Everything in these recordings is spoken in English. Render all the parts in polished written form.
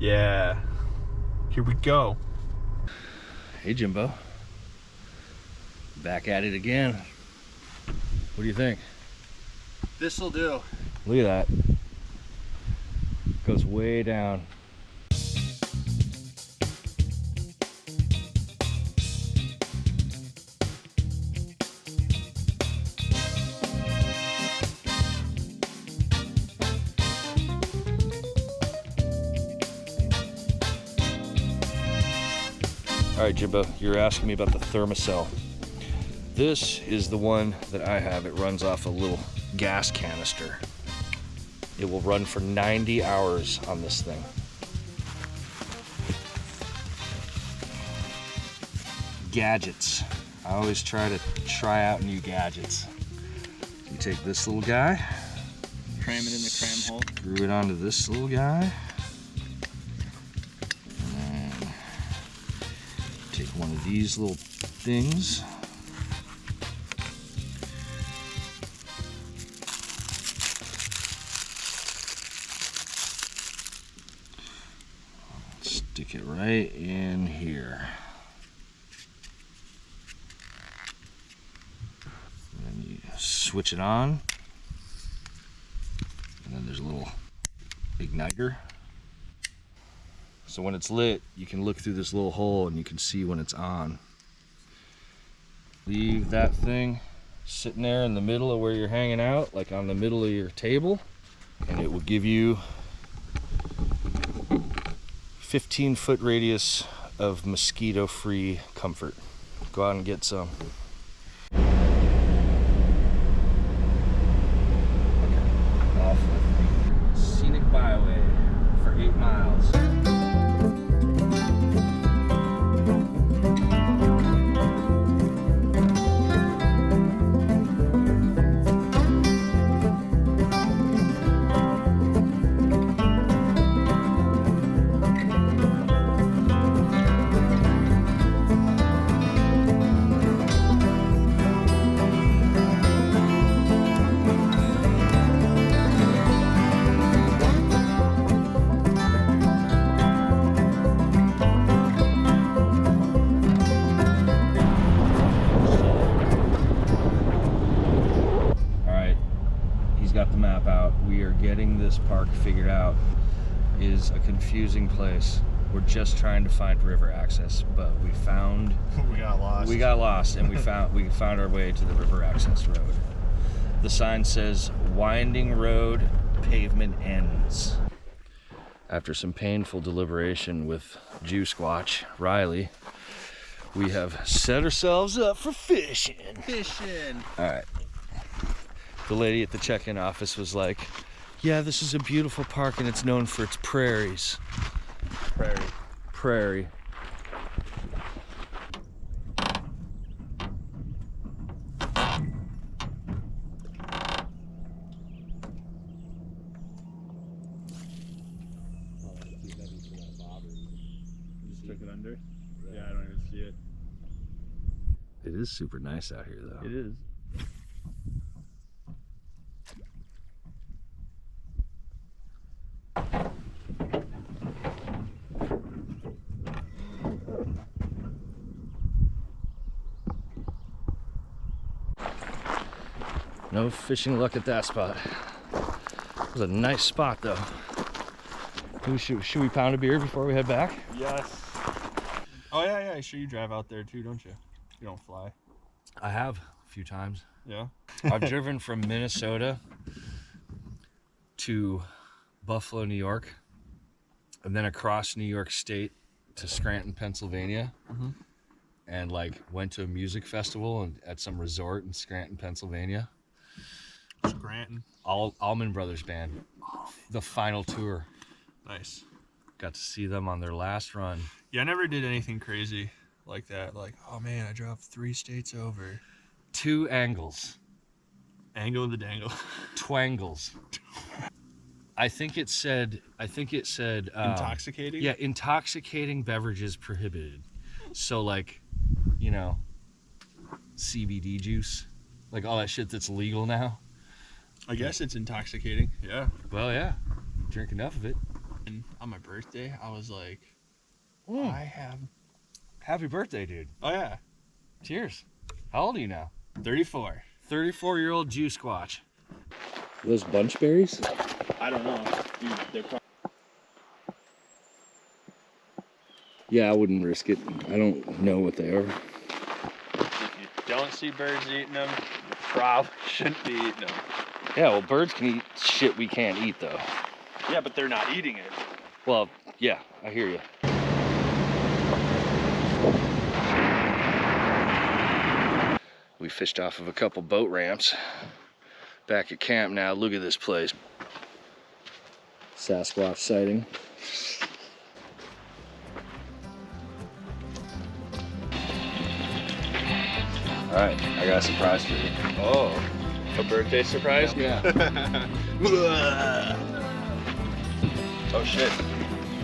Yeah. Here we go. Hey Jimbo. Back at it again. What do you think? This'll do. Look at that. Goes way down. All right, Jimbo, you're asking me about the Thermacell. This is the one that I have. It runs off a little gas canister. It will run for 90 hours on this thing. Gadgets. I always try out new gadgets. You take this little guy, Cram it in the cram hole. screw it onto this little guy, and then take one of these little things. Stick it right in here. And then you switch it on. And then there's a little igniter. So when it's lit, you can look through this little hole and you can see when it's on. Leave that thing sitting there in the middle of where you're hanging out, like on the middle of your table, and it will give you 15-foot radius of mosquito-free comfort. Go out and get some. Off with the scenic byway for 8 miles. Getting this park figured out is a confusing place. We're just trying to find river access, but we found We got lost and we found our way to the river access road. The sign says winding road, pavement ends. After some painful deliberation with Jewsquatch, Riley, we have set ourselves up for fishing. All right. The lady at the check-in office was like, yeah, this is a beautiful park and it's known for its prairies. Prairie. Just took it under? Yeah, I don't even see it. It is super nice out here though. It is. No fishing luck at that spot. It was a nice spot though. Should we pound a beer before we head back? Yes. Oh yeah, sure you drive out there too, don't you? You don't fly. I have a few times. Yeah. I've driven from Minnesota to Buffalo, New York, and then across New York State to Scranton, Pennsylvania, and like went to a music festival and at some resort in Scranton, Pennsylvania. Scranton. Allman Brothers Band, the final tour. Nice. Got to see them on their last run. Yeah, I never did anything crazy like that. Like, oh man, I drove 3 states over. 2 angles. Angle of the dangle. Twangles. I think it said intoxicating? Yeah, intoxicating beverages prohibited. So like, you know, CBD juice, like all that shit that's legal now. I guess it's intoxicating. Yeah. Well, yeah. Drink enough of it. on my birthday, I was like, Mm. I have. Happy birthday, dude. Oh yeah, Cheers. How old are you now? 34. 34-year-old Jewsquatch. Those bunch berries? I don't know. Dude, they're probably... Yeah, I wouldn't risk it. I don't know what they are. If you don't see birds eating them, you probably shouldn't be eating them. Yeah, well, birds can eat shit we can't eat, though. Yeah, but they're not eating it. Well, yeah, I hear you. We fished off of a couple boat ramps. Back at camp now. Look at this place. Sasquatch sighting. All right, I got a surprise for you. Oh, a birthday surprise? Yeah. Oh shit.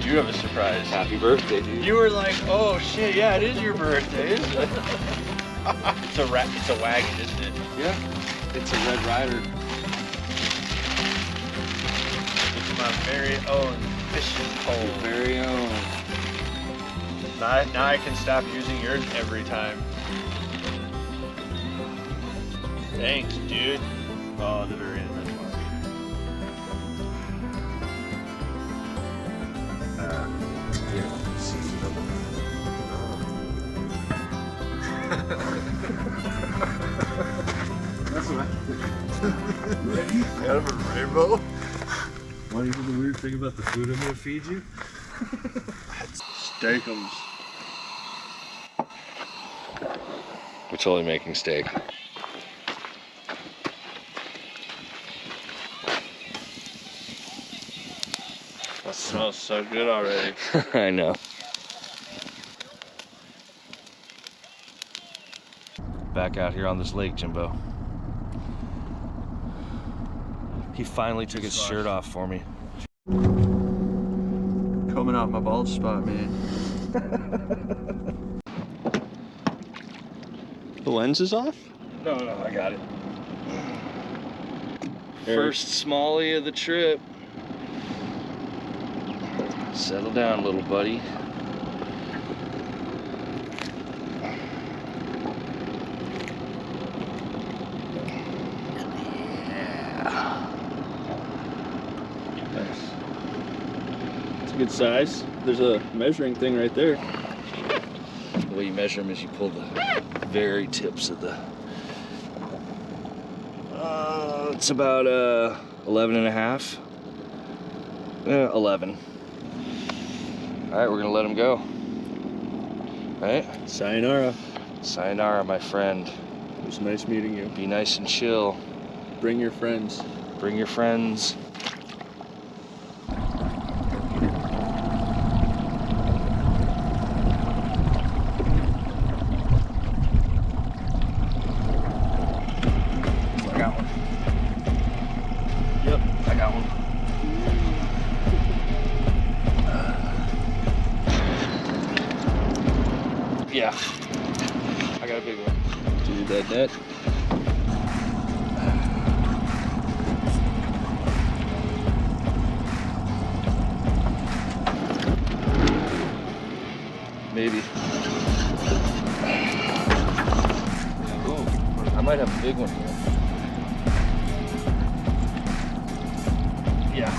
You have a surprise. Happy birthday, dude. You were like, oh shit, yeah, it is your birthday, isn't it? It's a wagon, isn't it? Yeah, it's a Red Rider. It's my very own fishing pole. Your very own. Now I can stop using yours every time. Thanks, dude. Oh, the very end. That's what Ready? Out of a rainbow? Want to hear the weird thing about the food I'm gonna feed you? Steakums. We're totally making steak. That smells so good already. I know. Back out here on this lake, Jimbo. He finally took his shirt off for me. Coming out my bald spot, man. The lens is off? No, I got it. First smallie of the trip. Settle down, little buddy. It's a good size. There's a measuring thing right there. The way you measure them is you pull the very tips of the... it's about 11 and a half. 11. All right, we're gonna let him go. All right? Sayonara. Sayonara, my friend. It was nice meeting you. Be nice and chill. Bring your friends. Bring your friends. I got one. Yep, I got one. Yeah, I got a big one. Dude, that net. Maybe. I might have a big one here. Yeah.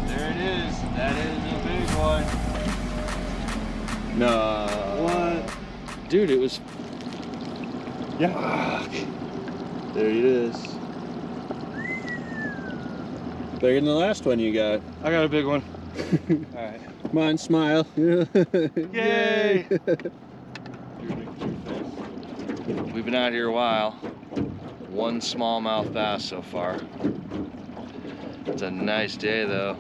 There it is. That is a big one. No. What? Dude, it was... Yeah. There it is. Bigger than the last one you got. I got a big one. All right. Come on, smile. Yay! We've been out here a while. One smallmouth bass so far. It's a nice day though.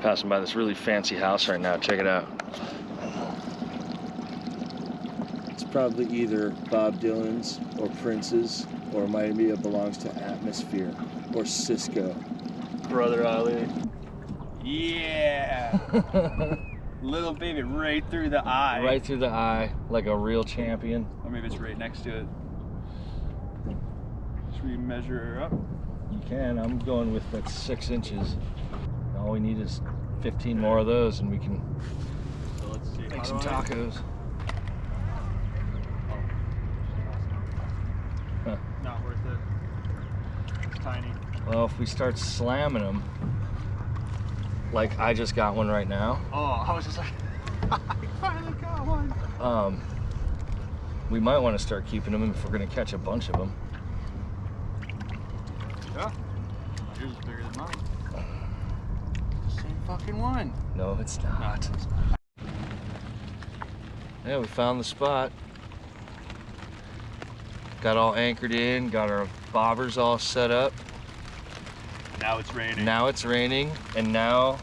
Passing by this really fancy house right now. Check it out. It's probably either Bob Dylan's or Prince's, or maybe it belongs to Atmosphere or Cisco. Brother Ali. Yeah. Little baby right through the eye. Right through the eye, like a real champion. Or maybe it's right next to it. Should we measure her up? You can. I'm going with that 6 inches. All we need is 15 more of those and we can So let's see. make some tacos. Huh. Not worth it. It's tiny. Well, if we start slamming them, like I just got one right now. Oh, I was just like, I finally got one. We might want to start keeping them if we're going to catch a bunch of them. Yeah. Yours is bigger than mine. The same fucking one. No, it's not. Yeah, we found the spot. Got all anchored in, got our bobbers all set up. Now it's raining. Now it's raining, and now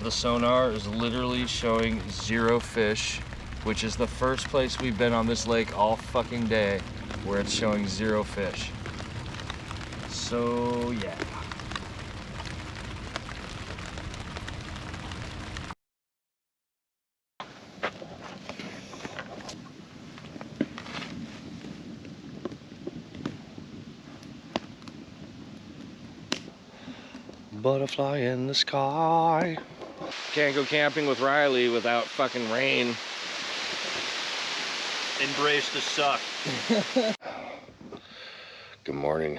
the sonar is literally showing 0 fish, which is the first place we've been on this lake all fucking day where it's showing 0 fish. So, yeah. Butterfly in the sky. Can't go camping with Riley without fucking rain. Embrace the suck. Good morning.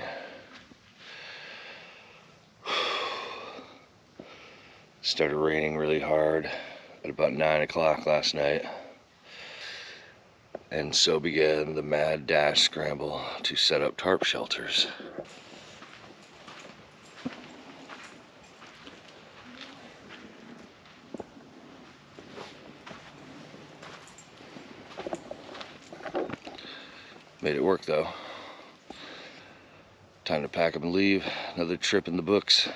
Started raining really hard at about 9 o'clock last night. And so began the mad dash scramble to set up tarp shelters. Made it work though. Time to pack up and leave. Another trip in the books.